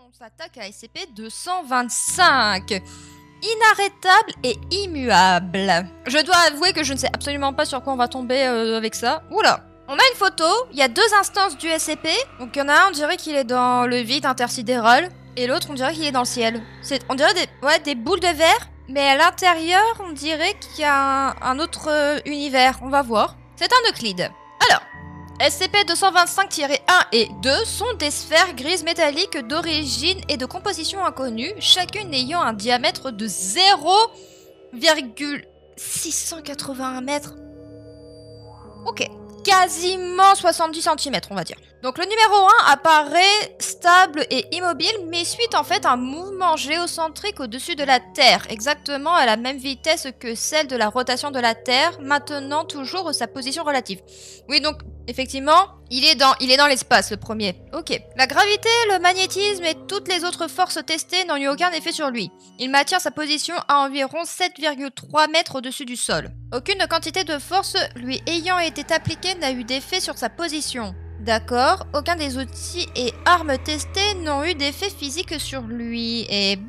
on s'attaque à SCP-225. Inarrêtable et immuable. Je dois avouer que je ne sais absolument pas sur quoi on va tomber avec ça. Oula. On a une photo, il y a deux instances du SCP. Donc il y en a un, on dirait qu'il est dans le vide intersidéral. Et l'autre, on dirait qu'il est dans le ciel. On dirait des boules de verre. Mais à l'intérieur, on dirait qu'il y a un autre univers. On va voir. C'est un Euclide. Alors, SCP-225-1 et 2 sont des sphères grises métalliques d'origine et de composition inconnue, chacune ayant un diamètre de 0,681 mètres. Ok. Quasiment 70 cm, on va dire. Donc le numéro 1 apparaît stable et immobile, mais suit en fait un mouvement géocentrique au-dessus de la Terre, exactement à la même vitesse que celle de la rotation de la Terre, maintenant toujours sa position relative. Oui, donc effectivement, il est dans l'espace, le premier. Ok. La gravité, le magnétisme et toutes les autres forces testées n'ont eu aucun effet sur lui. Il maintient sa position à environ 7,3 mètres au-dessus du sol. Aucune quantité de force lui ayant été appliquée n'a eu d'effet sur sa position. D'accord, aucun des outils et armes testés n'ont eu d'effet physique sur lui. Et 2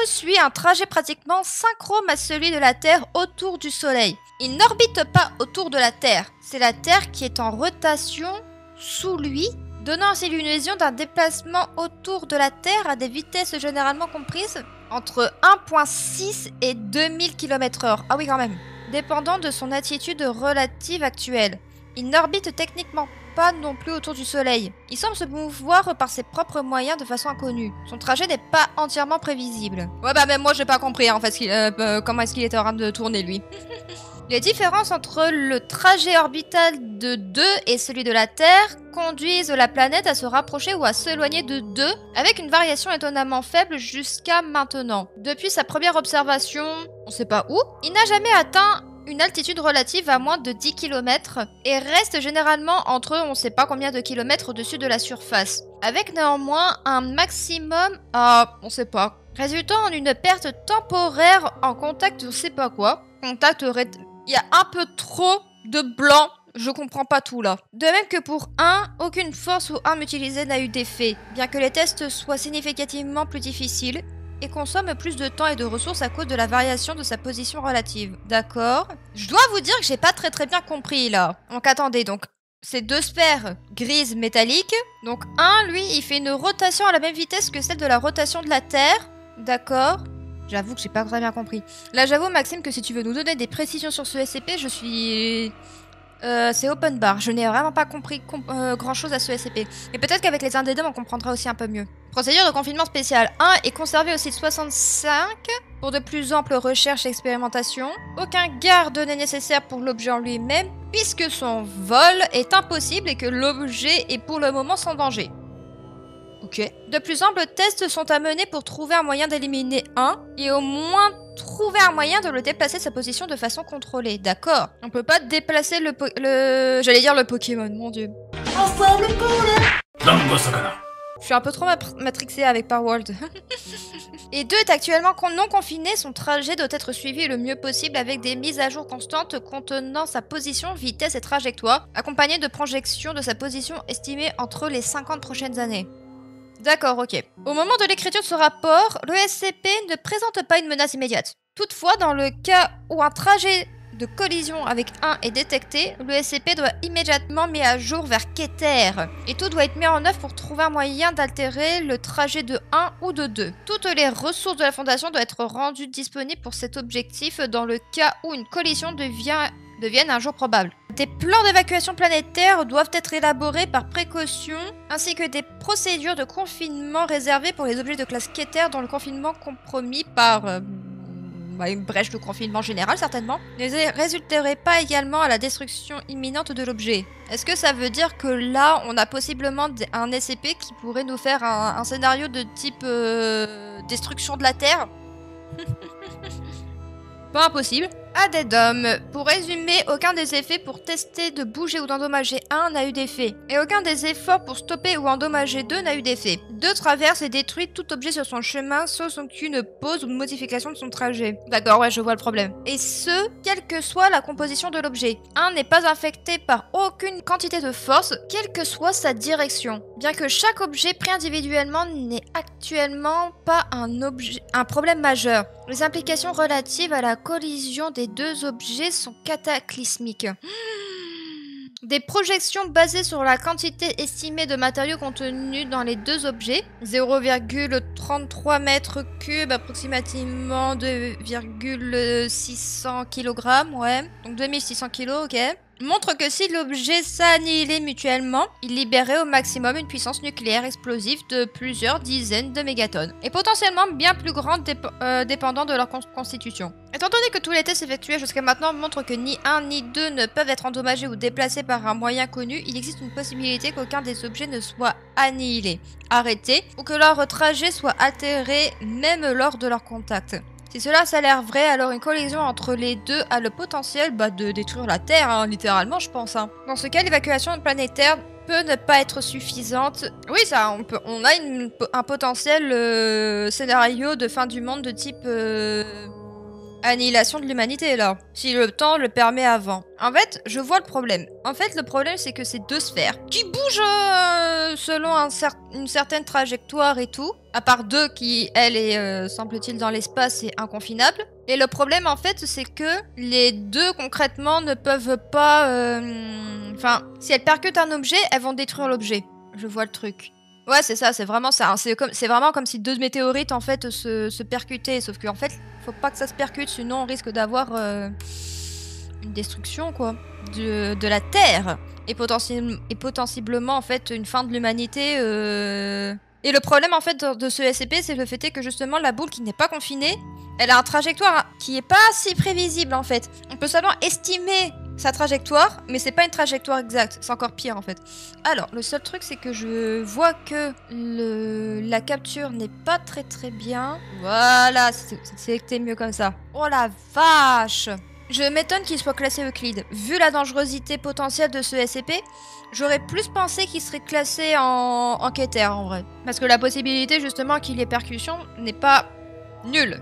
suit un trajet pratiquement synchrone à celui de la Terre autour du Soleil. Il n'orbite pas autour de la Terre. C'est la Terre qui est en rotation sous lui, donnant ainsi l'illusion d'un déplacement autour de la Terre à des vitesses généralement comprises entre 1,6 et 2000 km/h. Ah oui, quand même. Dépendant de son attitude relative actuelle. Il n'orbite techniquement pas non plus autour du Soleil. Il semble se mouvoir par ses propres moyens de façon inconnue. Son trajet n'est pas entièrement prévisible. Ouais, bah même moi j'ai pas compris en fait comment est-ce qu'il était en train de tourner lui. Les différences entre le trajet orbital de 2 et celui de la Terre conduisent la planète à se rapprocher ou à s'éloigner de 2 avec une variation étonnamment faible jusqu'à maintenant. Depuis sa première observation, on sait pas où, il n'a jamais atteint une altitude relative à moins de 10 km et reste généralement entre on sait pas combien de kilomètres au-dessus de la surface, avec néanmoins un maximum à on sait pas, résultant en une perte temporaire en contact on sait pas quoi. Il y a un peu trop de blanc, je comprends pas tout là. De même que pour 1, aucune force ou arme utilisée n'a eu d'effet, bien que les tests soient significativement plus difficiles et consomme plus de temps et de ressources à cause de la variation de sa position relative. D'accord. Je dois vous dire que j'ai pas très bien compris là. Donc attendez, donc c'est deux sphères grises métalliques. Donc lui, il fait une rotation à la même vitesse que celle de la rotation de la Terre. D'accord. J'avoue que j'ai pas très bien compris. Là j'avoue Maxime que si tu veux nous donner des précisions sur ce SCP, je suis... c'est open bar, je n'ai vraiment pas compris grand chose à ce SCP. Et peut-être qu'avec les indédums on comprendra aussi un peu mieux. Procédure de confinement spécial 1 est conservée au site 65 pour de plus amples recherches et expérimentations. Aucun garde n'est nécessaire pour l'objet en lui-même puisque son vol est impossible et que l'objet est pour le moment sans danger. Ok. De plus amples tests sont à mener pour trouver un moyen d'éliminer 1 et au moins trouver un moyen de le déplacer de sa position de façon contrôlée. D'accord. On peut pas déplacer j'allais dire le Pokémon, mon dieu. Je suis un peu trop matrixée avec Parworld. Et 2 est actuellement non confiné, son trajet doit être suivi le mieux possible avec des mises à jour constantes contenant sa position, vitesse et trajectoire, accompagnées de projections de sa position estimées entre les 50 prochaines années. D'accord, ok. Au moment de l'écriture de ce rapport, le SCP ne présente pas une menace immédiate. Toutefois, dans le cas où un trajet de collision avec 1 est détecté, le SCP doit immédiatement mis à jour vers Keter. Et tout doit être mis en œuvre pour trouver un moyen d'altérer le trajet de 1 ou de 2. Toutes les ressources de la Fondation doivent être rendues disponibles pour cet objectif dans le cas où une collision devienne un jour probable. Des plans d'évacuation planétaire doivent être élaborés par précaution, ainsi que des procédures de confinement réservées pour les objets de classe Keter dont le confinement compromis par une brèche de confinement général certainement, ne résulterait pas également à la destruction imminente de l'objet. Est-ce que ça veut dire que là, on a possiblement un SCP qui pourrait nous faire un scénario de type destruction de la Terre? Pas impossible. Addendum. Pour résumer, aucun des effets pour tester de bouger ou d'endommager un n'a eu d'effet. Et aucun des efforts pour stopper ou endommager deux n'a eu d'effet. Deux traverse et détruit tout objet sur son chemin, sauf aucune pause ou modification de son trajet. D'accord, ouais, je vois le problème. Et ce, quelle que soit la composition de l'objet. Un n'est pas affecté par aucune quantité de force, quelle que soit sa direction. Bien que chaque objet pris individuellement n'est actuellement pas un problème majeur. Les implications relatives à la collision des deux objets sont cataclysmiques. Des projections basées sur la quantité estimée de matériaux contenus dans les deux objets, 0,33 mètres cubes, approximativement 2,600 kg, ouais, donc 2600 kg, ok, montre que si l'objet s'annihilait mutuellement, il libérait au maximum une puissance nucléaire explosive de plusieurs dizaines de mégatonnes, et potentiellement bien plus grande dépendant de leur constitution. Étant donné que tous les tests effectués jusqu'à maintenant montrent que ni un ni deux ne peuvent être endommagés ou déplacés par un moyen connu, il existe une possibilité qu'aucun des objets ne soit annihilé, arrêté, ou que leur trajet soit altéré même lors de leur contact. Si cela s'avère vrai, alors une collision entre les deux a le potentiel de détruire la Terre, hein, littéralement je pense. Hein. Dans ce cas, l'évacuation planétaire peut ne pas être suffisante. Oui, ça, on a un potentiel scénario de fin du monde de type annihilation de l'humanité là, si le temps le permet avant. En fait, je vois le problème. En fait, le problème c'est que c'est deux sphères qui bougent selon une certaine trajectoire et tout. À part deux qui, elle, est, semble-t-il, dans l'espace et inconfinable. Et le problème, en fait, c'est que les deux, concrètement, ne peuvent pas... Enfin, si elles percutent un objet, elles vont détruire l'objet. Je vois le truc. Ouais, c'est ça, c'est vraiment ça. C'est vraiment comme si deux météorites, en fait, se percutaient. Sauf qu'en fait, faut pas que ça se percute, sinon on risque d'avoir une destruction, quoi, de la Terre. Et potentiellement, en fait, une fin de l'humanité... Et le problème en fait de ce SCP, c'est le fait que justement la boule qui n'est pas confinée, elle a une trajectoire qui est pas si prévisible en fait. On peut seulement estimer sa trajectoire, mais c'est pas une trajectoire exacte, c'est encore pire en fait. Alors, le seul truc c'est que je vois que la capture n'est pas très bien. Voilà, c'était mieux comme ça. Oh la vache! Je m'étonne qu'il soit classé Euclide. Vu la dangerosité potentielle de ce SCP, j'aurais plus pensé qu'il serait classé en Keter en vrai. Parce que la possibilité justement qu'il y ait percussion n'est pas nulle.